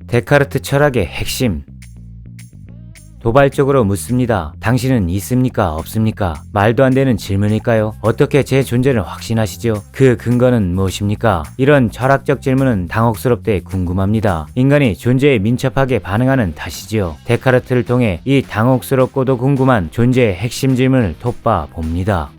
데카르트 철학의 핵심. 도발적으로 묻습니다. 당신은 있습니까? 없습니까? 말도 안 되는 질문일까요? 어떻게 제 존재를 확신하시죠? 그 근거는 무엇입니까? 이런 철학적 질문은 당혹스럽되 궁금합니다. 인간이 존재에 민첩하게 반응하는 탓이지요. 데카르트를 통해 이 당혹스럽고도 궁금한 존재의 핵심 질문을 톱봐 봅니다.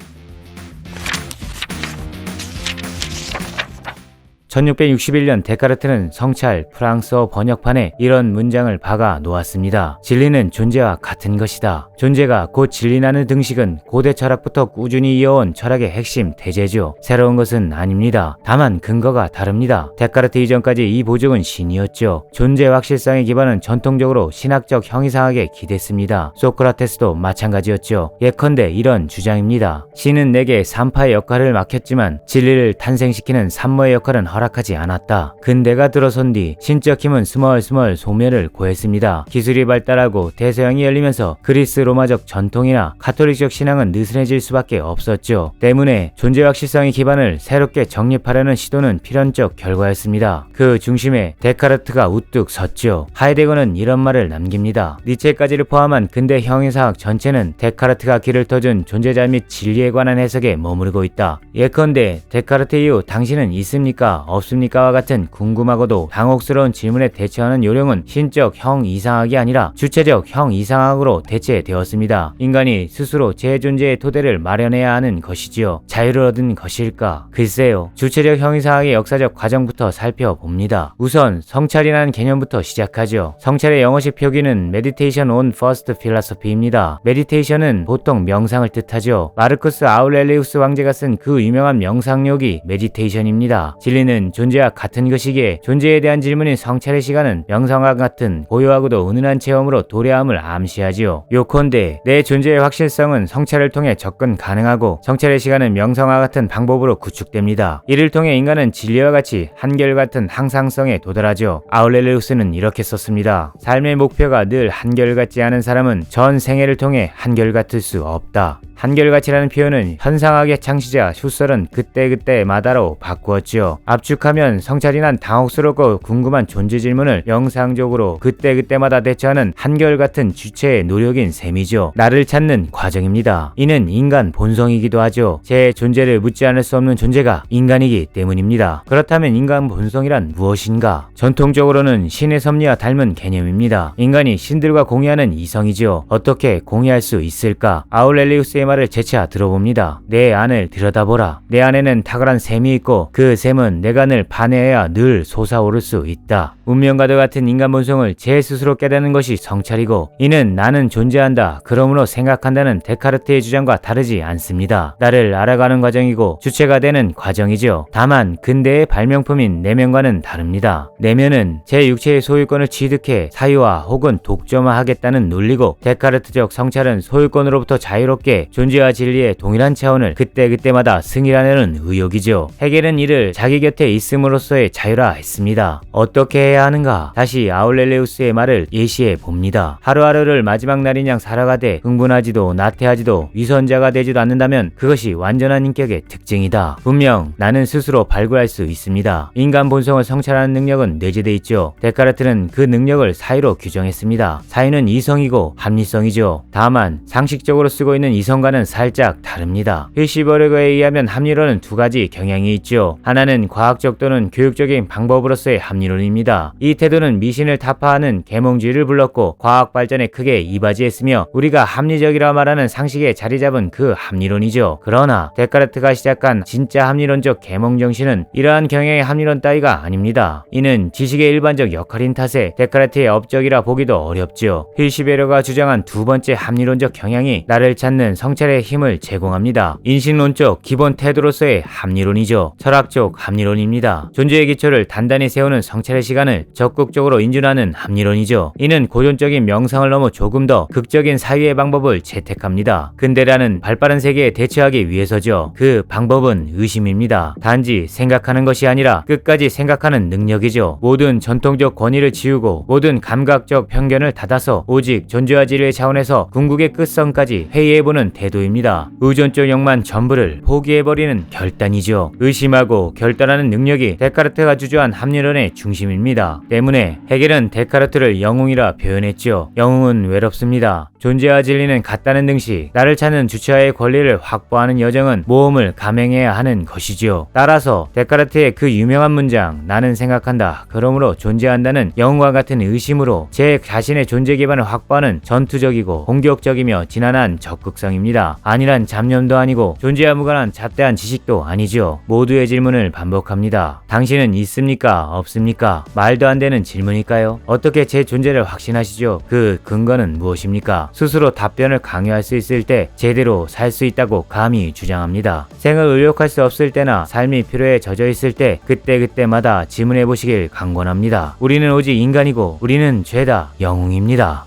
1661년 데카르트는 성찰 프랑스어 번역판에 이런 문장을 박아 놓았습니다. 진리는 존재와 같은 것이다. 존재가 곧 진리라는 등식은 고대 철학부터 꾸준히 이어온 철학의 핵심 대제죠. 새로운 것은 아닙니다. 다만 근거가 다릅니다. 데카르트 이전까지 이 보증은 신이었죠. 존재 확실성의 기반은 전통적으로 신학적 형이상학에 기댔습니다. 소크라테스도 마찬가지였죠. 예컨대 이런 주장입니다. 신은 내게 산파의 역할을 맡겼지만 진리를 탄생시키는 산모의 역할은 허락하지 않았다. 근대가 들어선 뒤 신적 힘은 스멀스멀 소멸을 고했습니다. 기술이 발달하고 대서양이 열리면서 그리스 로마적 전통이나 가톨릭적 신앙은 느슨해질 수밖에 없었죠. 때문에 존재 확실성의 기반을 새롭게 정립하려는 시도는 필연적 결과였습니다. 그 중심에 데카르트가 우뚝 섰죠. 하이데거는 이런 말을 남깁니다. 니체까지를 포함한 근대 형이상학 전체는 데카르트가 길을 터준 존재자 및 진리에 관한 해석에 머무르고 있다. 예컨대 데카르트 이후 당신은 있습니까? 없습니까와 같은 궁금하고도 당혹스러운 질문에 대처하는 요령은 신적 형이상학이 아니라 주체적 형이상학으로 대체되었습니다. 인간이 스스로 제 존재의 토대를 마련해야 하는 것이지요. 자유를 얻은 것일까? 글쎄요. 주체적 형이상학의 역사적 과정부터 살펴봅니다. 우선 성찰이라는 개념부터 시작하죠. 성찰의 영어식 표기는 Meditation on First Philosophy입니다. 메디테이션은 보통 명상을 뜻하죠. 마르쿠스 아우렐리우스 왕제가 쓴 그 유명한 명상록이 메디테이션입니다. 진리는 존재와 같은 것이기에 존재에 대한 질문인 성찰의 시간은 명상과 같은 고요하고도 은은한 체험으로 도래함을 암시하지요. 요컨대 내 존재의 확실성은 성찰을 통해 접근 가능하고 성찰의 시간은 명상과 같은 방법으로 구축됩니다. 이를 통해 인간은 진리와 같이 한결같은 항상성에 도달하죠. 아우렐리우스는 이렇게 썼습니다. 삶의 목표가 늘 한결같지 않은 사람은 전 생애를 통해 한결같을 수 없다. 한결같이라는 표현은 현상학의 창시자 슈설은 그때그때마다로 바꾸었지요. 압축하면 성찰이란 당혹스럽고 궁금한 존재 질문을 영상적으로 그때그때마다 대처하는 한결같은 주체의 노력인 셈이죠. 나를 찾는 과정입니다. 이는 인간 본성이기도 하죠. 제 존재를 묻지 않을 수 없는 존재가 인간이기 때문입니다. 그렇다면 인간 본성이란 무엇인가? 전통적으로는 신의 섭리와 닮은 개념입니다. 인간이 신들과 공유하는 이성이죠. 어떻게 공유할 수 있을까? 아우렐리우스의 말을 재차 들어봅니다. 내 안을 들여다보라. 내 안에는 탁월한 샘이 있고 그 샘은 내가 늘 반해야 늘 솟아오를 수 있다. 운명과도 같은 인간 본성을 제 스스로 깨닫는 것이 성찰이고 이는 나는 존재한다. 그러므로 생각한다는 데카르트의 주장과 다르지 않습니다. 나를 알아가는 과정이고 주체가 되는 과정이죠. 다만 근대의 발명품인 내면과는 다릅니다. 내면은 제 육체의 소유권을 취득해 사유화 혹은 독점화하겠다는 논리고 데카르트적 성찰은 소유권으로부터 자유롭게 존재와 진리의 동일한 차원을 그때그때마다 승일하려는 의욕이죠. 헤겔은 이를 자기 곁에 있음으로써의 자유라했습니다. 어떻게 해야 하는가? 다시 아우렐리우스의 말을 예시해 봅니다. 하루하루를 마지막 날인 양 살아가되 흥분하지도 나태하지도 위선자가 되지도 않는다면 그것이 완전한 인격의 특징이다. 분명 나는 스스로 발굴할 수 있습니다. 인간 본성을 성찰하는 능력은 내재돼 있죠. 데카르트는 그 능력을 사유로 규정했습니다. 사유는 이성이고 합리성이죠. 다만 상식적으로 쓰고 있는 이성과는 살짝 다릅니다. 힐시버그에 의하면 합리론은 두 가지 경향이 있죠. 하나는 과학적 또는 교육적인 방법으로서의 합리론입니다. 이 태도는 미신을 타파하는 계몽주의를 불렀고 과학 발전에 크게 이바지했으며 우리가 합리적이라 말하는 상식에 자리 잡은 그 합리론이죠. 그러나 데카르트가 시작한 진짜 합리론적 계몽 정신은 이러한 경향의 합리론 따위가 아닙니다. 이는 지식의 일반적 역할인 탓에 데카르트의 업적이라 보기도 어렵죠. 힐시베르가 주장한 두 번째 합리론적 경향이 나를 찾는 성찰의 힘을 제공합니다. 인식론적 기본 태도로서의 합리론이죠. 철학적 합리론입니다. 존재의 기초를 단단히 세우는 성찰의 시간을 적극적으로 인준하는 합리론이죠. 이는 고전적인 명상을 넘어 조금 더 극적인 사유의 방법을 채택합니다. 근대라는 발빠른 세계에 대처하기 위해서죠. 그 방법은 의심입니다. 단지 생각하는 것이 아니라 끝까지 생각하는 능력이죠. 모든 전통적 권위를 지우고 모든 감각적 편견을 닫아서 오직 존재와 진리의 차원에서 궁극의 끝선까지 회의해보는 태도입니다. 의존적 영만 전부를 포기해버리는 결단이죠. 의심하고 결단하는 능력이 데카르트가 주저한 합리론의 중심입니다. 때문에 헤겔은 데카르트를 영웅이라 표현했죠. 영웅은 외롭습니다. 존재와 진리는 같다는 등식, 나를 찾는 주체와의 권리를 확보하는 여정은 모험을 감행해야 하는 것이지요. 따라서 데카르트의 그 유명한 문장 나는 생각한다, 그러므로 존재한다는 영웅과 같은 의심으로 제 자신의 존재 기반을 확보하는 전투적이고 공격적이며 지난한 적극성입니다. 아니란 잡념도 아니고 존재와 무관한 잡대한 지식도 아니죠. 모두의 질문을 반복합니다. 당신은 있습니까? 없습니까? 말도 안 되는 질문일까요? 어떻게 제 존재를 확신하시죠? 그 근거는 무엇입니까? 스스로 답변을 강요할 수 있을 때 제대로 살 수 있다고 감히 주장합니다. 생을 의욕할 수 없을 때나 삶이 필요에 젖어 있을 때 그때마다 질문해 보시길 강권합니다. 우리는 오직 인간이고 우리는 죄다 영웅입니다.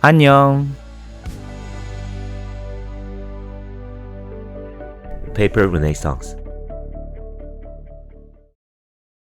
안녕. Paper Renaissance